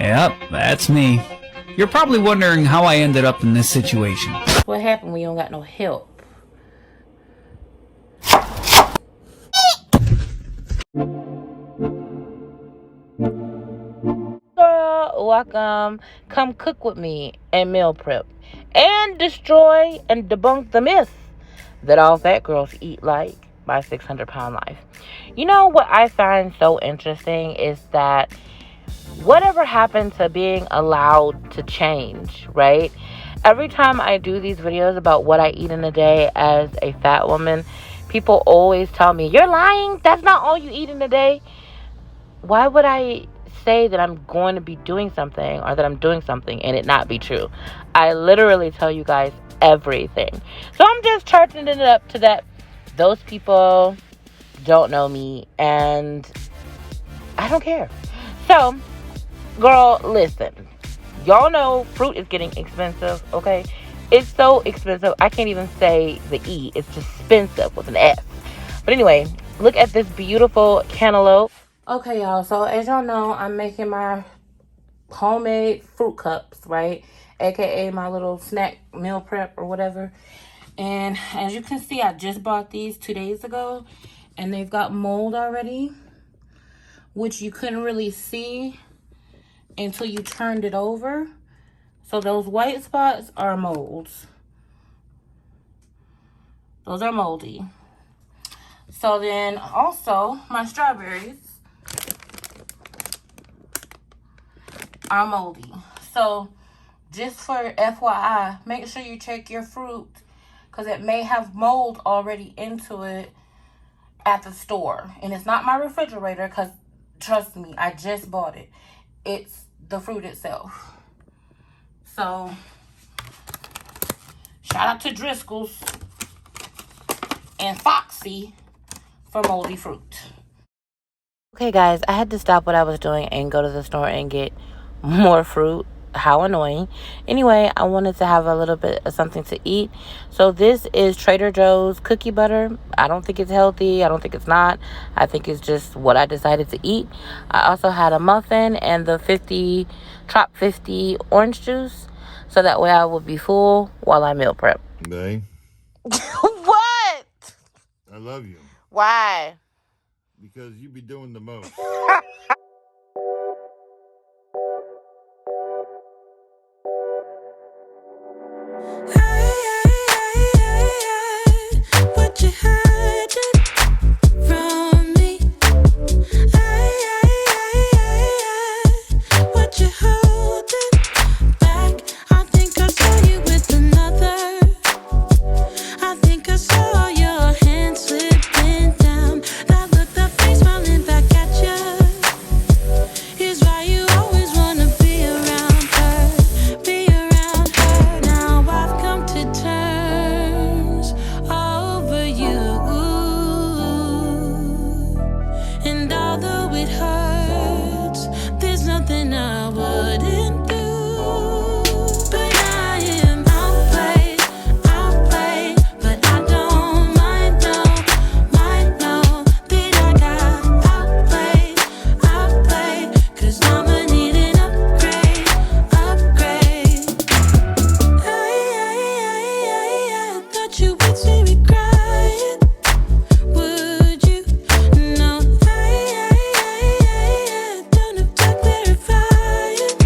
Yep, that's me. You're probably wondering how I ended up in this situation. What happened when you don't got no help? Girl, welcome. Come cook with me and meal prep. And destroy and debunk the myth that all fat girls eat like my 600-pound life. You know what I find so interesting is that whatever happened to being allowed to change, right? Every time I do these videos about what I eat in a day as a fat woman, people always tell me, "You're lying. That's not all you eat in a day." Why would I say that I'm going to be doing something or that I'm doing something and it not be true? I literally tell you guys everything. So I'm just charging it up to that. Those people don't know me and I don't care. So, girl, listen. Y'all know fruit is getting expensive, okay? It's so expensive. I can't even say the E. It's just expensive with an S. But anyway, look at this beautiful cantaloupe. Okay, y'all. So, as y'all know, I'm making my homemade fruit cups, right? AKA my little snack meal prep or whatever. And as you can see, I just bought these 2 days ago. And they've got mold already, which you couldn't really see until you turned it over. So those white spots are molds. Those are moldy. So then also my strawberries are moldy. So just for FYI, make sure you check your fruit because it may have mold already into it at the store. And it's not my refrigerator because trust me, I just bought it. It's the fruit itself. So, shout out to Driscoll's and Foxy for moldy fruit. Okay, guys, I had to stop what I was doing and go to the store and get more fruit. How annoying. Anyway, I wanted to have a little bit of something to eat. So this is Trader Joe's cookie butter. I don't think it's healthy. I don't think it's not. I think it's just what I decided to eat. I also had a muffin and the Trop 50 orange juice. So that way I will be full while I meal prep. Babe. What? I love you. Why? Because you be doing the most. What you hiding from me? What you holding back? I think I saw you with another. I think I saw your hand slipping down. That look, that face smiling back at you. Is why you always wanna be around her, be around her. Now I've come to terms over you. And although it hurts, there's nothing I wouldn't do. But I am outplayed, but I don't mind, no, that I got outplayed, 'cause I'ma need an upgrade. I thought you would see me crying. Would you? No, don't have to clarify it.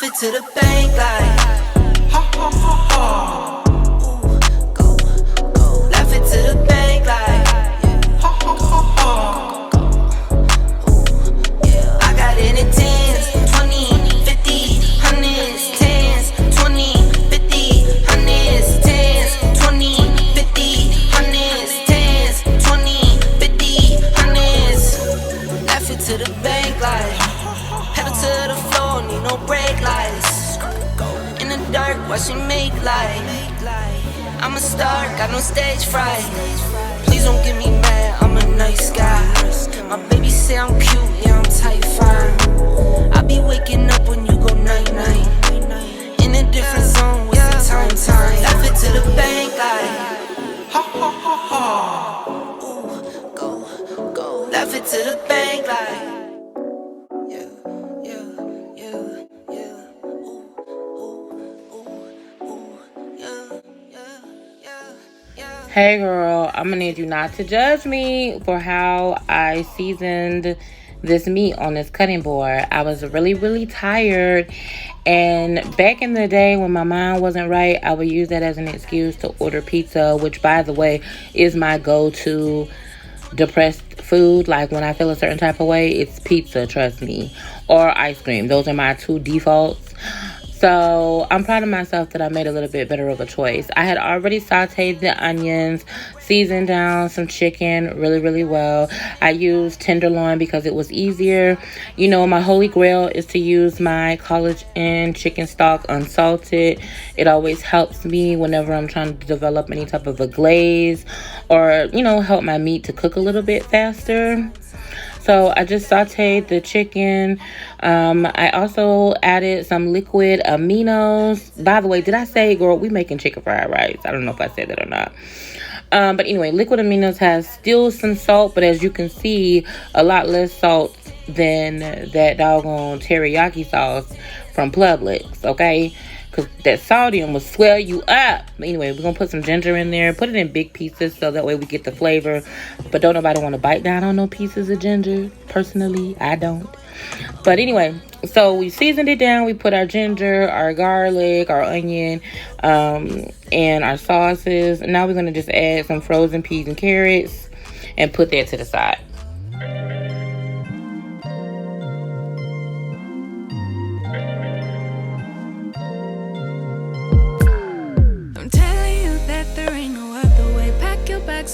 Left it to the bank like ha ha ha ha. Ooh, go, go. Left it to the bank like ha ha ha ha. Ooh, yeah. I got it in tens, 20, 50, hundreds, tens, 20, 50, hundreds, tens, 20, 50, hundreds, tens, 20, 50, hundreds. Left it to the bank like pedal to the floor, need no brake lights. In the dark, watch she make light. I'm a star, got no stage fright. Please don't get me mad, I'm a nice guy. My baby say I'm cute, yeah, I'm type 5. I be waking up when you go night-night. In a different zone, what's the time? Left it to the bank like ha ha ha ha. Ooh, go, go. Left it to the bank like Hey girl, I'm gonna need you not to judge me for how I seasoned this meat on this cutting board. I was really tired, and back in the day when my mind wasn't right, I would use that as an excuse to order pizza, which by the way is my go-to depressed food. Like when I feel a certain type of way, it's pizza, trust me, or ice cream. Those are my two defaults. So I'm proud of myself that I made a little bit better of a choice. I had already sauteed the onions, seasoned down some chicken really well. I used tenderloin because it was easier. You know, my holy grail is to use my College Inn chicken stock unsalted. It always helps me whenever I'm trying to develop any type of a glaze or, you know, help my meat to cook a little bit faster. So I just sauteed the chicken. I also added some liquid aminos. By the way, did I say, girl, we making chicken fried rice? I don't know if I said that or not. But anyway, liquid aminos has still some salt, but as you can see, a lot less salt than that doggone teriyaki sauce from Publix, okay? Because that sodium will swell you up. But anyway, we're going to put some ginger in there. Put it in big pieces so that way we get the flavor. But don't nobody want to bite down on no pieces of ginger. Personally, I don't. But anyway, so we seasoned it down. We put our ginger, our garlic, our onion, and our sauces. Now we're going to just add some frozen peas and carrots and put that to the side.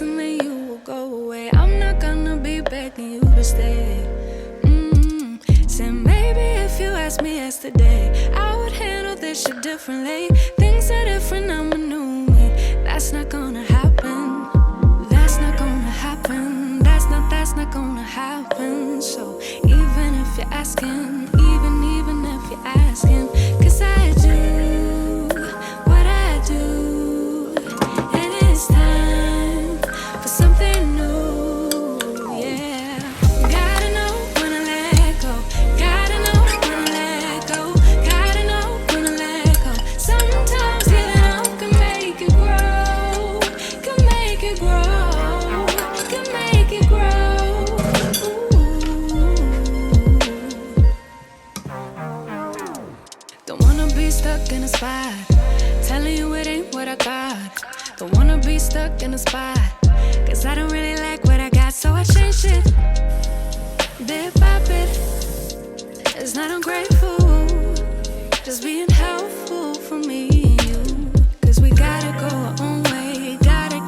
And then you will go away. I'm not gonna be begging you to stay. Said maybe if you asked me yesterday, I would handle this shit differently. Things are different, I'm a new me. That's not gonna happen. That's not gonna happen. That's not gonna happen. So even if you're asking, even if you're asking, 'cause I do what I do, and it's time for something new, yeah. Gotta know when to let go. Gotta know when to let go. Gotta know when to let go. Sometimes giving up can make it grow. Can make it grow. Can make it grow. Ooh. Don't wanna be stuck in a spot, telling you it ain't what I got. Don't wanna be stuck in a spot, 'cause I don't really like what I got, so I changed it bit by bit. It's not ungrateful, just being helpful for me and you. 'Cause we gotta go our own way, gotta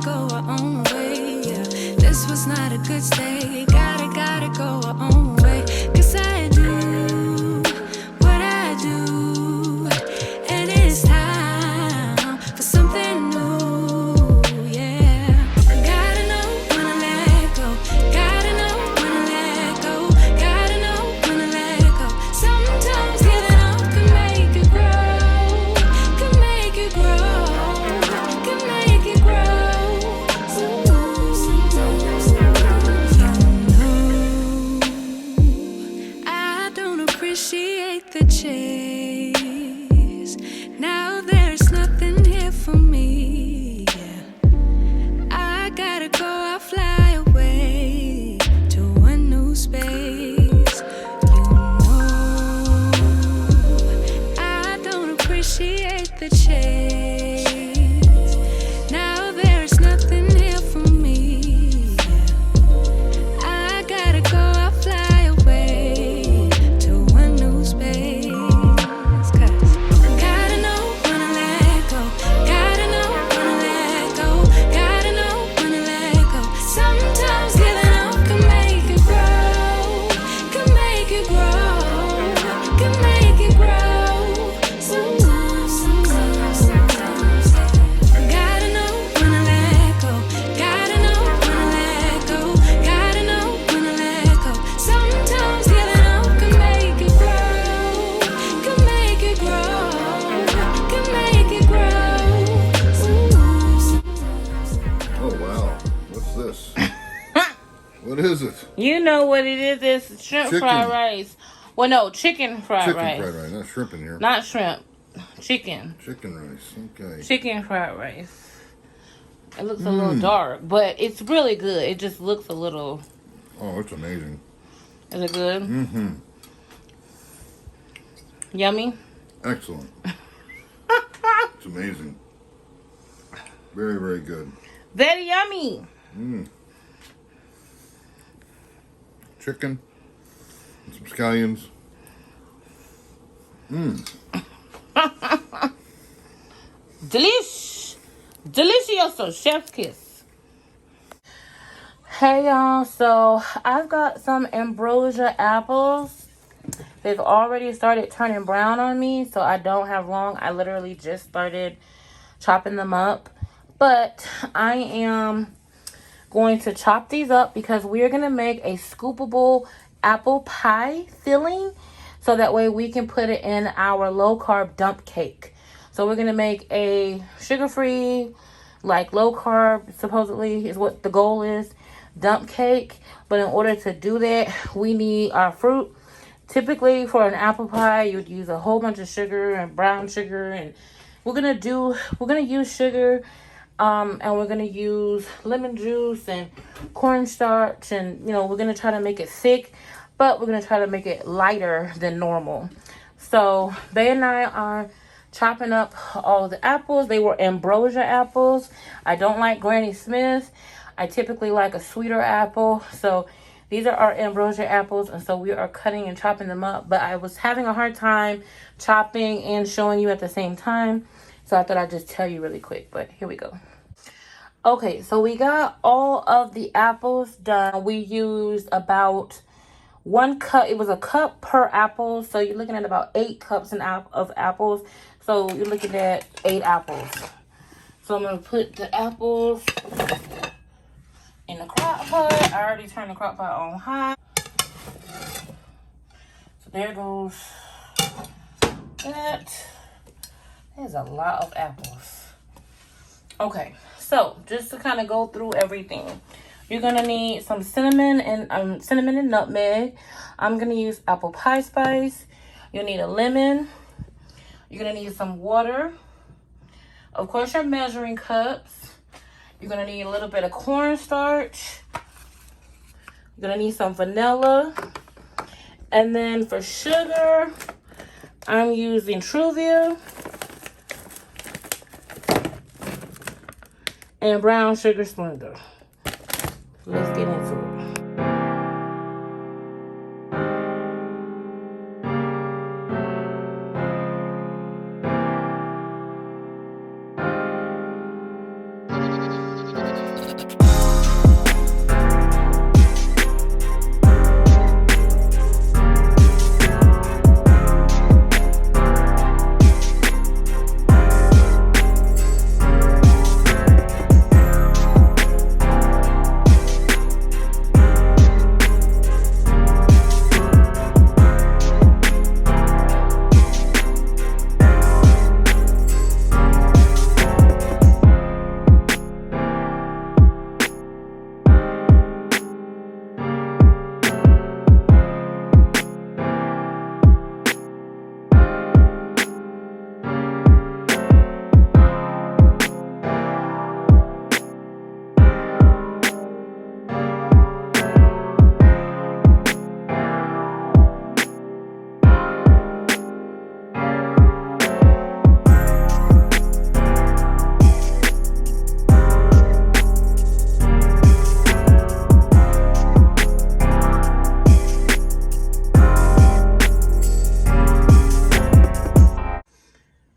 go our own way, yeah. This was not a good stay, gotta go our own way. 'Cause I do what I do, and it's time for something new, yeah. Gotta know when to let go. Gotta know when to let go. Gotta know when to let go. Sometimes giving up can make it grow. Can make it grow. Can make it grow. Ooh. What is it? You know what it is. It's shrimp Chicken. fried rice. Well, no, chicken fried rice. Chicken fried rice, not shrimp in here. Not shrimp. Chicken. Chicken rice, okay. Chicken fried rice. It looks a little dark, but it's really good. It just looks a little... Oh, it's amazing. Is it good? Mm-hmm. Yummy? Excellent. It's amazing. Very, very good. Very yummy. Chicken and some scallions. Delish. Delicioso. Chef's kiss. Hey, y'all. So, I've got some ambrosia apples. They've already started turning brown on me, so I don't have long. I literally just started chopping them up. But I am going to chop these up because we're going to make a scoopable apple pie filling. So that way we can put it in our low-carb dump cake. So we're going to make a sugar-free, like low-carb, supposedly is what the goal is, dump cake. But in order to do that, we need our fruit. Typically, for an apple pie, you would use a whole bunch of sugar and brown sugar. And we're going to use sugar, and we're going to use lemon juice and cornstarch. And, we're going to try to make it thick. But we're going to try to make it lighter than normal. So, Bay and I are chopping up all the apples. They were ambrosia apples. I don't like Granny Smith. I typically like a sweeter apple. So, these are our ambrosia apples. And so, we are cutting and chopping them up. But I was having a hard time chopping and showing you at the same time. So, I thought I'd just tell you really quick. But here we go. Okay, so we got all of the apples done. We used about 1 cup. It was a cup per apple, so you're looking at about 8 cups of apples. So you're looking at 8 apples. So I'm gonna put the apples in the crock pot. I already turned the crock pot on high. So there goes that. There's a lot of apples. Okay, so just to kind of go through everything. You're going to need some cinnamon and nutmeg. I'm going to use apple pie spice. You'll need a lemon. You're going to need some water. Of course, your measuring cups. You're going to need a little bit of cornstarch. You're going to need some vanilla. And then for sugar, I'm using Truvia and brown sugar Splendor. Let's get into it.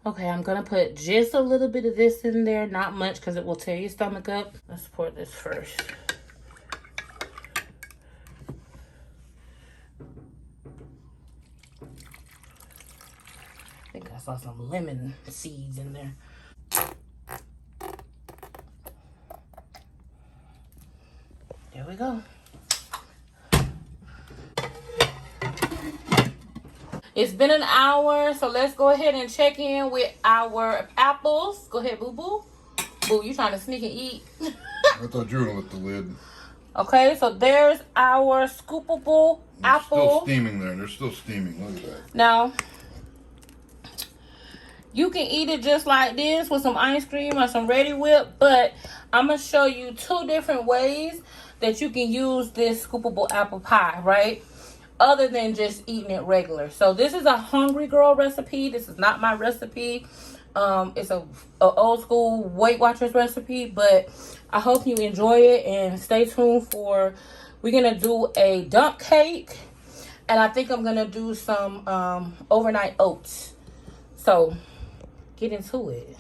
Okay, I'm gonna put just a little bit of this in there, not much because it will tear your stomach up. Let's pour this first. I think I saw some lemon seeds in there. There we go. It's been an hour, so let's go ahead and check in with our apples. Go ahead, Boo Boo. Boo, you trying to sneak and eat? I thought you were gonna lift the lid. Okay, so there's our scoopable They're still apple. steaming there. They're still steaming. Look at that. Now, you can eat it just like this with some ice cream or some Ready Whip, but I'm going to show you 2 different ways that you can use this scoopable apple pie, right? Other than just eating it regular. So this is a hungry girl recipe. This is not my recipe. It's a old school Weight Watchers recipe, but I hope you enjoy it and stay tuned for, we're going to do a dump cake, and I think I'm going to do some overnight oats. So get into it.